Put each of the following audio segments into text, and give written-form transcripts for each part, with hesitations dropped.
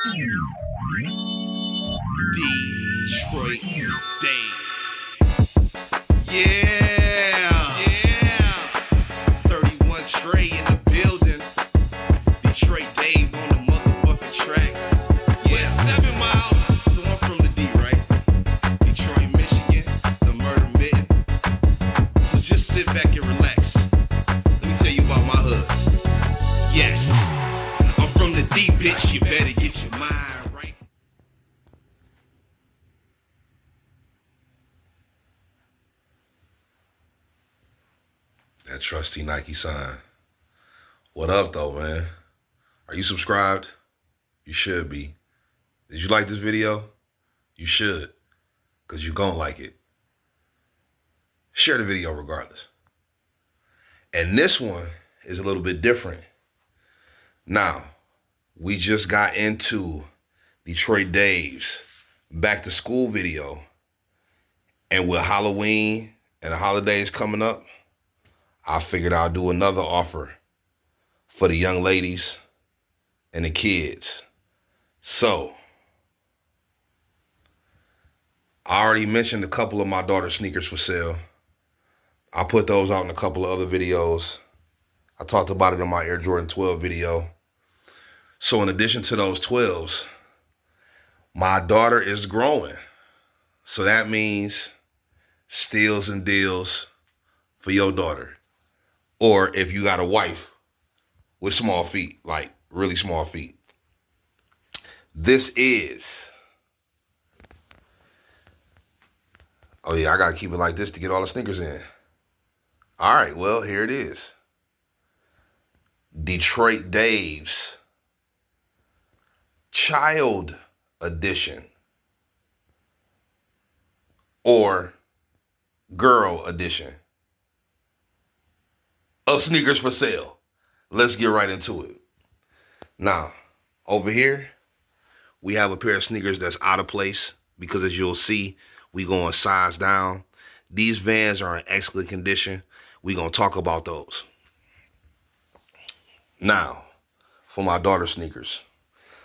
Detroit Dave. Yeah. 31 Trey in the building. Detroit Dave on the motherfucking track. Yeah, 7 Mile. So I'm from the D, right? Detroit, Michigan, the murder mitten. So just sit back and relax. Let me tell you about my hood. Yes, I'm from the D, bitch. You better get your mind right. That trusty Nike sign. What up, though, man? Are you subscribed? You should be. Did you like this video? You should, because you gon' like it. Share the video regardless. And this one is a little bit different. Now, we just got into Detroit Dave's back to school video. And with Halloween and the holidays coming up, I figured I'll do another offer for the young ladies and the kids. So, I already mentioned a couple of my daughter's sneakers for sale. I put those out in a couple of other videos. I talked about it in my Air Jordan 12 video. So in addition to those 12s, my daughter is growing. So that means steals and deals for your daughter. Or if you got a wife with small feet, like really small feet. This is, oh yeah, I gotta keep it like this to get all the sneakers in. All right, well, here it is. Detroit Dave's Child Edition or Girl Edition of sneakers for sale. Let's get right into it. Now, over here, we have a pair of sneakers that's out of place because as you'll see, we going size down. These Vans are in excellent condition. We gonna talk about those. Now, for my daughter's sneakers.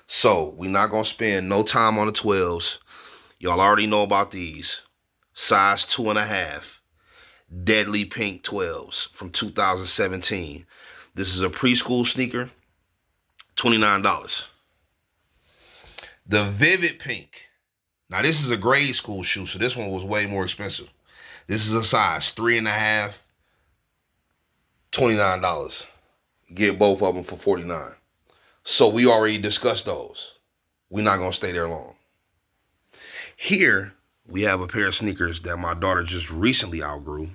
So, we're not gonna spend no time on the 12s. Y'all already know about these. Size 2.5. Deadly Pink 12s from 2017. This is a preschool sneaker, $29. The Vivid Pink. Now this is a grade school shoe, so this one was way more expensive. This is a size 3.5, $29. You get both of them for $49. So we already discussed those. We're not gonna stay there long. Here, we have a pair of sneakers that my daughter just recently outgrew.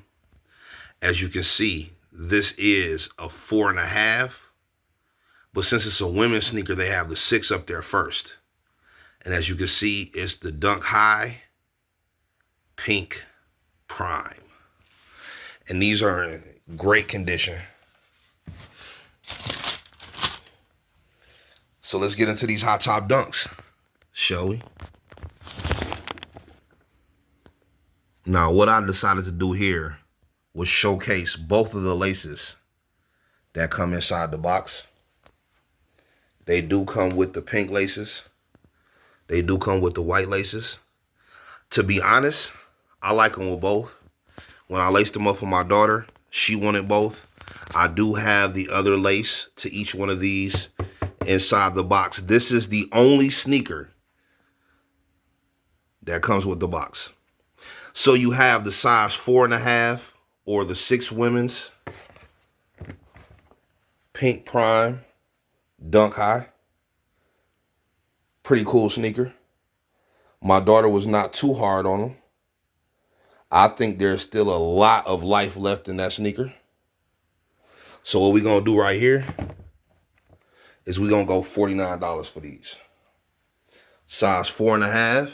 As you can see, this is a 4.5. But since it's a women's sneaker, they have the 6 up there first. And as you can see, it's the Dunk High Pink Prime. And these are in great condition. So let's get into these hot top dunks, shall we? Now, what I decided to do here was showcase both of the laces that come inside the box. They do come with the pink laces. They do come with the white laces. To be honest, I like them with both. When I laced them up for my daughter, she wanted both. I do have the other lace to each one of these inside the box. This is the only sneaker that comes with the box. So you have the size 4.5 or the 6 women's Pink Prime Dunk High. Pretty cool sneaker. My daughter was not too hard on them. I think there's still a lot of life left in that sneaker. So what we're going to do right here is we're going to go $49 for these. Size 4.5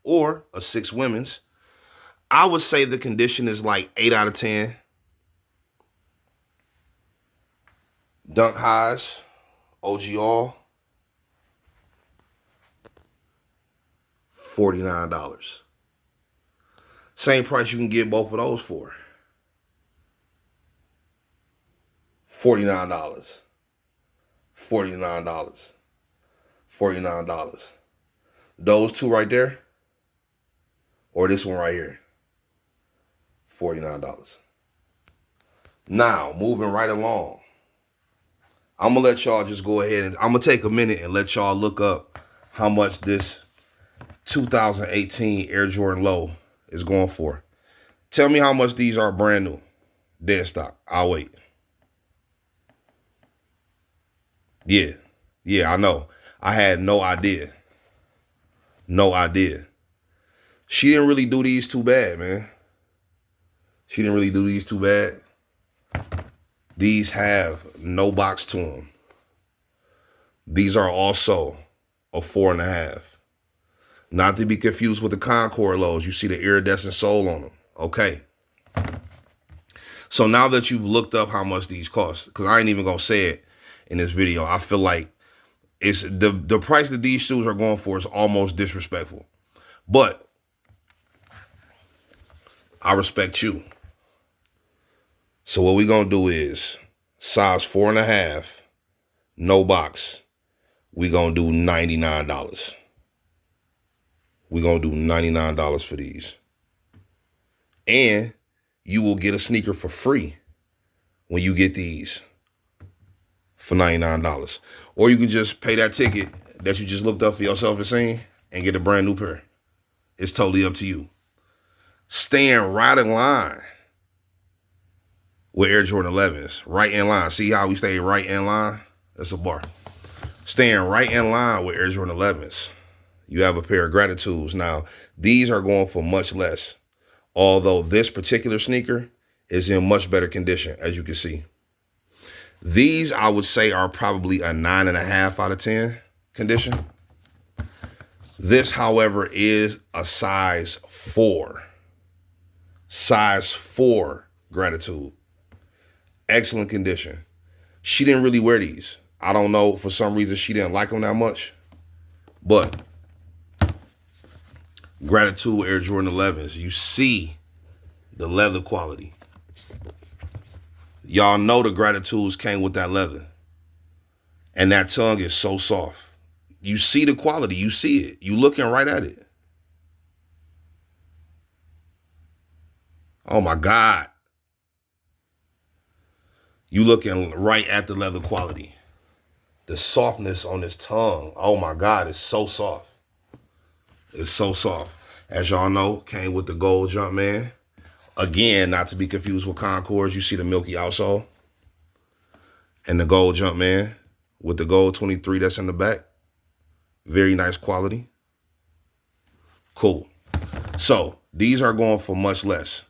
or a 6 women's. I would say the condition is like 8 out of 10. Dunk Highs, OG All, $49. Same price you can get both of those for. $49. $49. $49. Those two right there, or this one right here, $49. Now, moving right along, I'm going to let y'all just go ahead and I'm going to take a minute and let y'all look up how much this 2018 Air Jordan Low is going for. Tell me how much these are brand new. Dead stock. I'll wait. Yeah, I know. I had no idea. No idea. She didn't really do these too bad, man. She didn't really do these too bad. These have no box to them. These are also a 4.5. Not to be confused with the Concord lows. You see the iridescent sole on them. Okay. So now that you've looked up how much these cost, because I ain't even going to say it in this video, I feel like it's the price that these shoes are going for is almost disrespectful. But I respect you. So what we're going to do is size 4.5, no box. We're going to do $99. We're going to do $99 for these. And you will get a sneaker for free when you get these for $99. Or you can just pay that ticket that you just looked up for yourself and seen and get a brand new pair. It's totally up to you. Staying right in line with Air Jordan 11s. Right in line. See how we stay right in line? That's a bar. Staying right in line with Air Jordan 11s. You have a pair of Gratitudes. Now, these are going for much less. Although this particular sneaker is in much better condition, as you can see. These, I would say, are probably a 9.5 out of 10 condition. This, however, is a size 4. Size 4 Gratitude. Excellent condition. She didn't really wear these. I don't know, for some reason she didn't like them that much. But Gratitude Air Jordan 11s. You see the leather quality. Y'all know the Gratitudes came with that leather. And that tongue is so soft. You see the quality. You see it. You looking right at it. Oh my God. You looking right at the leather quality. The softness on this tongue. Oh my God, it's so soft. It's so soft. As y'all know, came with the gold Jumpman. Again, not to be confused with Concords. You see the milky outsole. And the gold Jumpman with the gold 23 that's in the back. Very nice quality. Cool. So these are going for much less,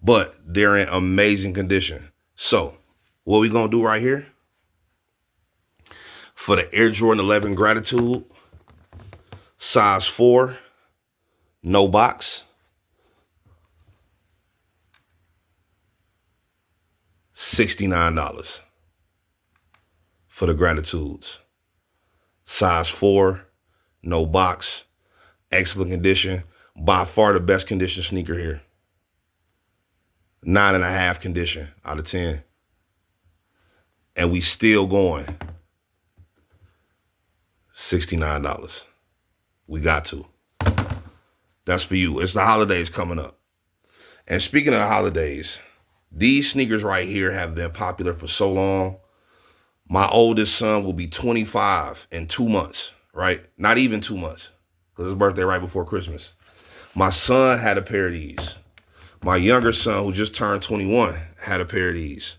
but they're in amazing condition. So what we going to do right here for the Air Jordan 11 Gratitude, size 4, no box, $69 for the Gratitudes. Size 4, no box, excellent condition. By far the best condition sneaker here. 9.5 condition out of 10. And we still going. $69. We got to. That's for you. It's the holidays coming up. And speaking of the holidays, these sneakers right here have been popular for so long. My oldest son will be 25 in 2 months, right? Not even 2 months, because his birthday right before Christmas. My son had a pair of these. My younger son, who just turned 21, had a pair of these.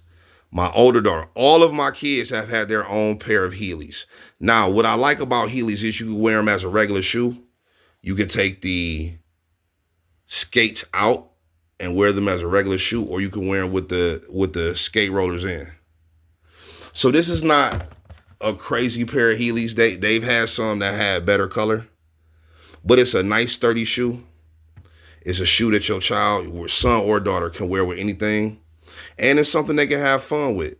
My older daughter, all of my kids have had their own pair of Heelys. Now, what I like about Heelys is you can wear them as a regular shoe. You can take the skates out and wear them as a regular shoe, or you can wear them with the skate rollers in. So this is not a crazy pair of Heelys. They've had some that had better color, but it's a nice sturdy shoe. It's a shoe that your child, your son or daughter, can wear with anything. And it's something they can have fun with.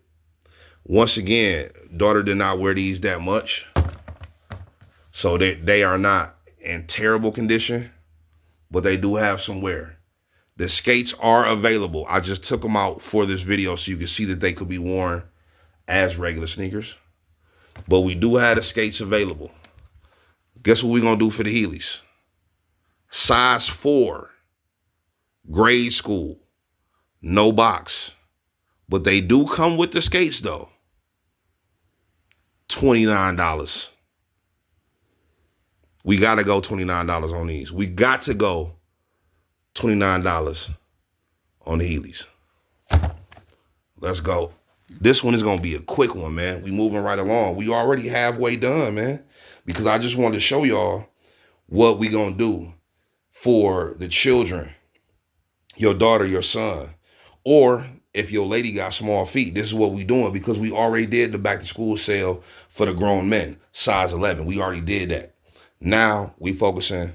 Once again, daughter did not wear these that much. So they are not in terrible condition, but they do have some wear. The skates are available. I just took them out for this video so you can see that they could be worn as regular sneakers. But we do have the skates available. Guess what we're going to do for the Heelys? Size 4, grade school, no box. But they do come with the skates, though. $29. We got to go $29 on these. We got to go $29 on the Heelys. Let's go. This one is going to be a quick one, man. We moving right along. We already halfway done, man. Because I just wanted to show y'all what we going to do for the children, your daughter, your son. Or if your lady got small feet, this is what we doing, because we already did the back to school sale for the grown men, size 11. We already did that. Now we focusing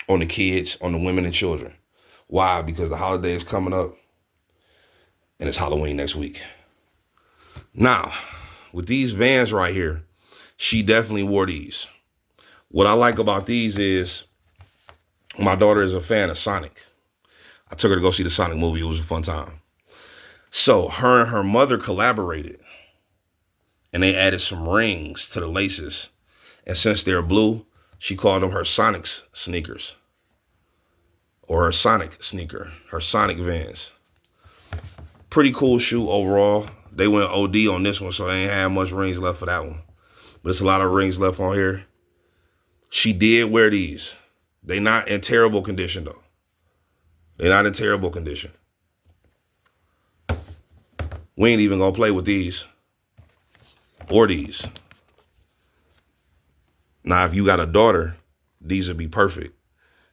on the kids, on the women and children. Why? Because the holiday is coming up and it's Halloween next week. Now, with these Vans right here, she definitely wore these. What I like about these is my daughter is a fan of Sonic. I took her to go see the Sonic movie. It was a fun time. So her and her mother collaborated and they added some rings to the laces. And since they're blue, she called them her Sonic's sneakers, or her Sonic sneaker, her Sonic Vans. Pretty cool shoe overall. They went OD on this one, so they ain't have much rings left for that one. But there's a lot of rings left on here. She did wear these. They not in terrible condition, though. They're not in terrible condition. We ain't even going to play with these or these. Now, if you got a daughter, these would be perfect.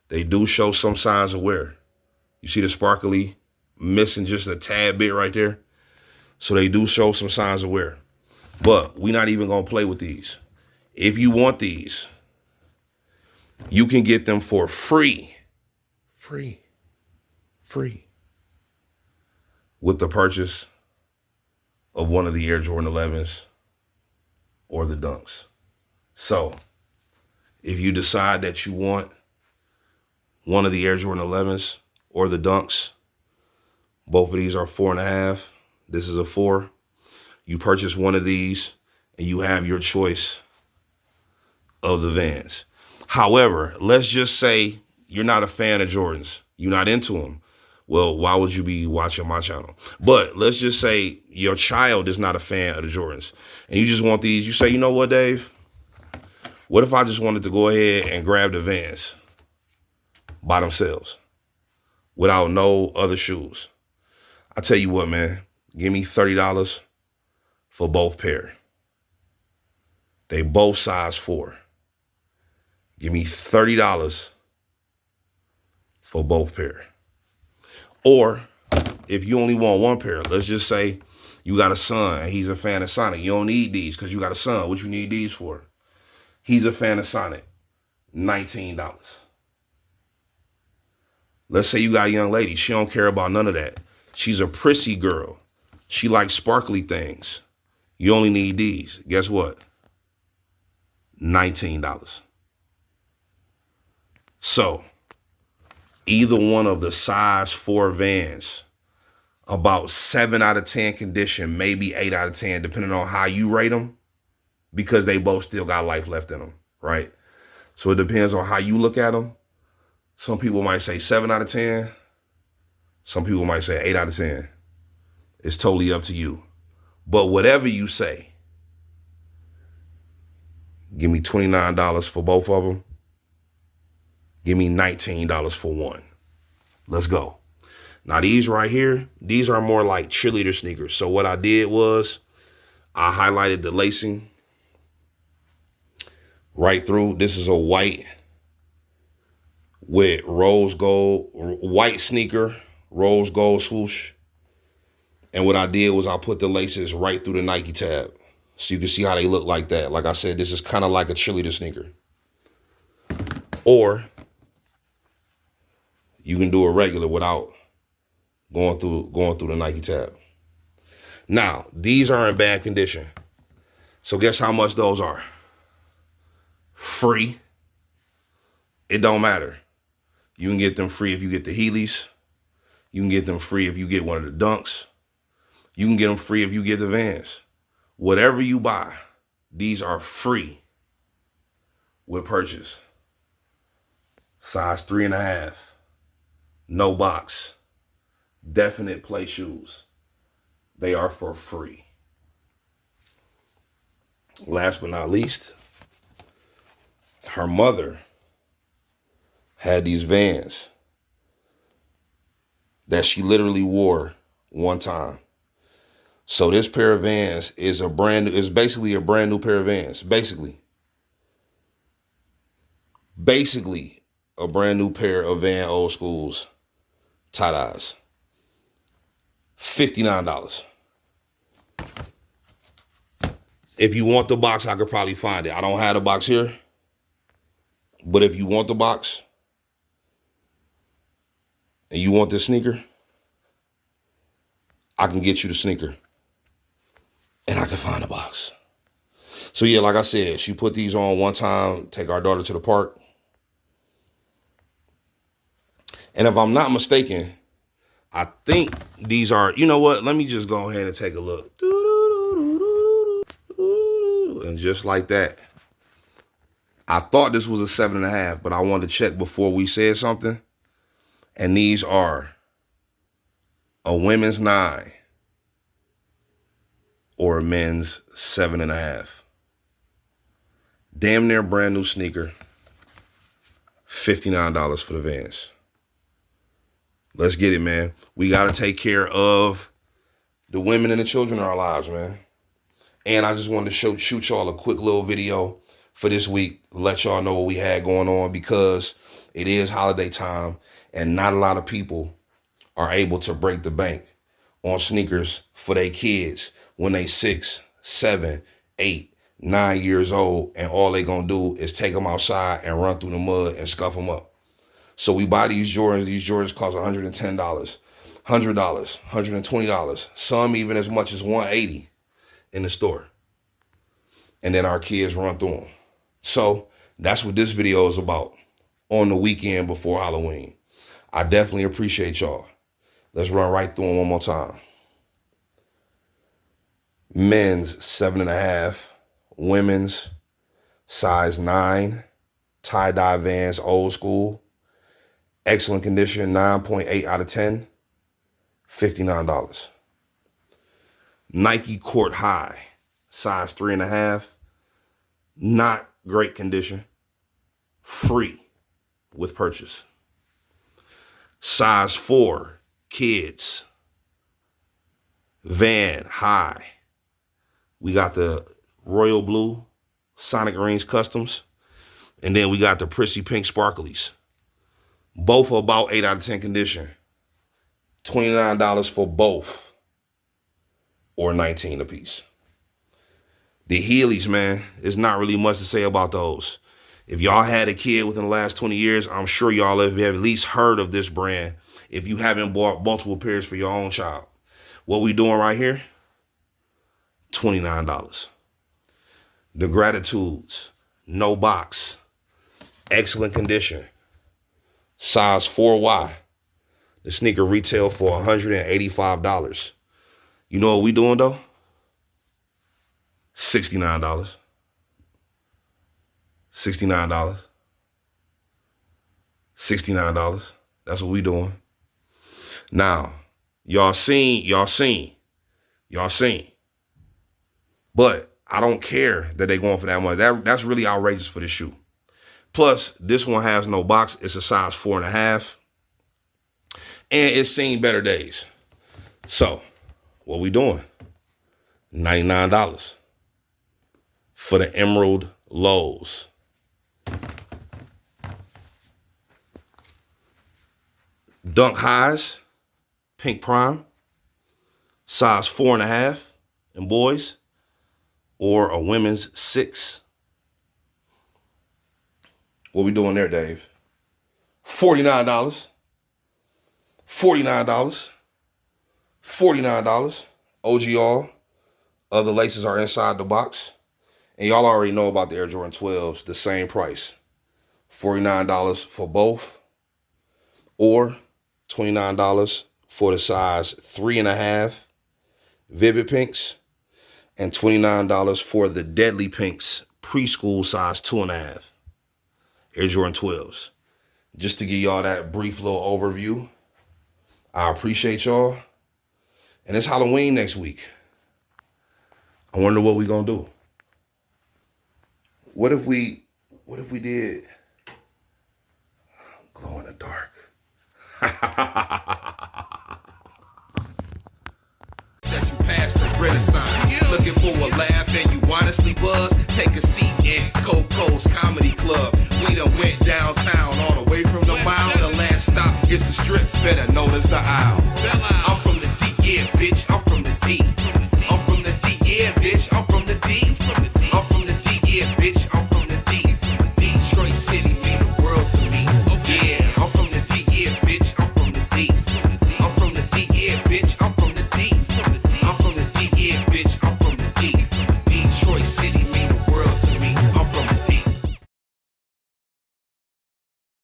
They do show some signs of wear. You see the sparkly missing just a tad bit right there? So they do show some signs of wear. But we're not even going to play with these. If you want these, you can get them for free. Free. With the purchase of one of the Air Jordan 11s or the Dunks. So if you decide that you want one of the Air Jordan 11s or the Dunks, both of these are 4.5. This is a 4. You purchase one of these and you have your choice of the Vans. However, let's just say you're not a fan of Jordans. You're not into them. Well, why would you be watching my channel? But let's just say your child is not a fan of the Jordans and you just want these. You say, you know what, Dave? What if I just wanted to go ahead and grab the Vans by themselves without no other shoes? I tell you what, man, give me $30 for both pair. They both size 4. Give me $30 for both pair. Or if you only want one pair, let's just say you got a son and he's a fan of Sonic. You don't need these because you got a son. What you need these for? He's a fan of Sonic. $19. Let's say you got a young lady. She don't care about none of that. She's a prissy girl. She likes sparkly things. You only need these. Guess what? $19. So either one of the size 4 Vans, about 7 out of 10 condition, maybe 8 out of 10, depending on how you rate them, because they both still got life left in them, right? So it depends on how you look at them. Some people might say 7 out of 10. Some people might say 8 out of 10. It's totally up to you. But whatever you say, give me $29 for both of them. Give me $19 for one. Let's go. Now these right here, these are more like cheerleader sneakers. So what I did was I highlighted the lacing right through. This is a white with rose gold, white sneaker, rose gold swoosh. And what I did was I put the laces right through the Nike tab. So you can see how they look like that. Like I said, this is kind of like a cheerleader sneaker. Or you can do a regular without going through the Nike tab. Now, these are in bad condition. So guess how much those are? Free. It don't matter. You can get them free if you get the Heelys. You can get them free if you get one of the Dunks. You can get them free if you get the Vans. Whatever you buy, these are free with purchase. Size 3.5. No box. Definite play shoes. They are for free. Last but not least, her mother had these Vans that she literally wore one time. So this pair of Vans is basically a brand new pair of Vans. Basically a brand new pair of Van Old Schools tie-dyes. $59. If you want the box, I could probably find it. I don't have the box here. But if you want the box and you want this sneaker, I can get you the sneaker. And I can find the box. So yeah, like I said, she put these on one time, take our daughter to the park. And if I'm not mistaken, I think these are, you know what? Let me just go ahead and take a look. And just like that, I thought this was a 7.5, but I wanted to check before we said something. And these are a women's 9 or a men's 7.5. Damn near brand new sneaker. $59 for the Vans. Let's get it, man. We got to take care of the women and the children in our lives, man. And I just wanted to shoot y'all a quick little video for this week, let y'all know what we had going on, because it is holiday time and not a lot of people are able to break the bank on sneakers for their kids when they 6, 7, 8, 9 years old, and all they gonna do is take them outside and run through the mud and scuff them up. So we buy these Jordans. These Jordans cost $110, $100, $120, some even as much as $180 in the store. And then our kids run through them. So that's what this video is about on the weekend before Halloween. I definitely appreciate y'all. Let's run right through them one more time. Men's 7.5, women's size 9, tie-dye Vans old school. Excellent condition, 9.8 out of 10, $59. Nike Court High, size 3.5, not great condition, free with purchase. Size 4, kids, Van High. We got the royal blue Sonic Rings Customs, and then we got the prissy pink sparklies. Both are about 8 out of 10 condition. $29 for both, or $19 a piece. The Heelys, man, there's not really much to say about those. If y'all had a kid within the last 20 years, I'm sure y'all have at least heard of this brand if you haven't bought multiple pairs for your own child. What we doing right here? $29. The Gratitudes, no box, excellent condition. Size 4Y. The sneaker retail for $185. You know what we doing though? $69. $69. $69. That's what we doing. Now, y'all seen. But I don't care that they going for that money. That's really outrageous for this shoe. Plus, this one has no box. It's a size 4.5. And it's seen better days. So, what we doing? $99 for the Emerald Lows. Dunk Highs, Pink Prime, size 4.5 in boys, or a women's 6. What we doing there, Dave? $49. $49. $49. OGR. Other laces are inside the box. And y'all already know about the Air Jordan 12s, the same price. $49 for both. Or $29 for the size 3.5 Vivid Pinks. And $29 for the Deadly Pinks preschool size 2.5. Air Jordan 12s. Just to give y'all that brief little overview. I appreciate y'all. And it's Halloween next week. I wonder what we gonna do. What if we did glow in the dark? Session past the Renaissance. Looking for a laugh and you honestly was. Take a seat and cocoa